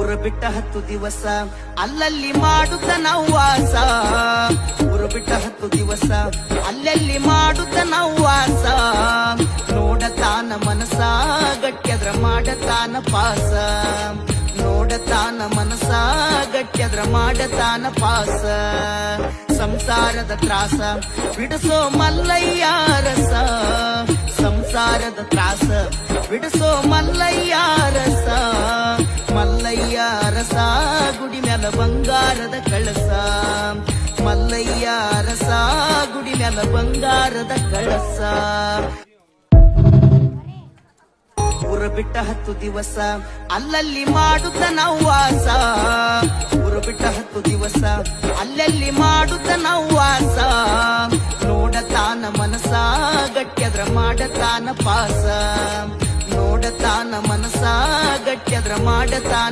ಊರು ಬಿಟ್ಟ 10 ದಿವಸ ಅಲ್ಲಲ್ಲಿ ಮಾಡುತ್ತ ನಾವು ವಾಸ. ಊರು ಬಿಟ್ಟ 10 ದಿವಸ ಅಲ್ಲಲ್ಲಿ ಮಾಡುತ್ತ ನಾವು ವಾಸ. ನೋಡತಾನ ಮನಸ ಗಟ್ಯದ್ರ ಮಾಡತಾನ ಪಾಸ. ನೋಡತಾನ ಮನಸ ಗಟ್ಯದ್ರ ಮಾಡತಾನ ಪಾಸ. ಸಂಸಾರದ ತ್ರಾಸ ಬಿಡಿಸೋ ಮಲ್ಲಯ್ಯ ರಸ. ಸಂಸಾರದ ತ್ರಾಸ ಬಿಡಿಸೋ ಮಲ್ಲಯ್ಯ ರಸ. ಮಲ್ಲಯ್ಯ ರಸ ಗುಡಿ ಮ್ಯಾಲ ಬಂಗಾರದ ಕಳಸ. ಮಲ್ಲಯ್ಯ ರಸ ಗುಡಿ ಮ್ಯಾಲ ಬಂಗಾರದ ಕಳಸ. ಊರು ಬಿಟ್ಟ 10 ದಿವಸ ಅಲ್ಲಲ್ಲಿ ಮಾಡುತ್ತ ನಾವು ವಾಸ. ಊರು ಬಿಟ್ಟ 10 ದಿವಸ ಅಲ್ಲಲ್ಲಿ ಮಾಡುತ್ತ ನಾವು ವಾಸ. ನೋಡತಾನ ಮನಸ ಗಟ್ಯದ್ರ ಮಾಡತಾನ ಪಾಸ. ನೋಡತಾನ ಮನಸ ಗಟ್ಯದ್ರ ಮಾಡತಾನ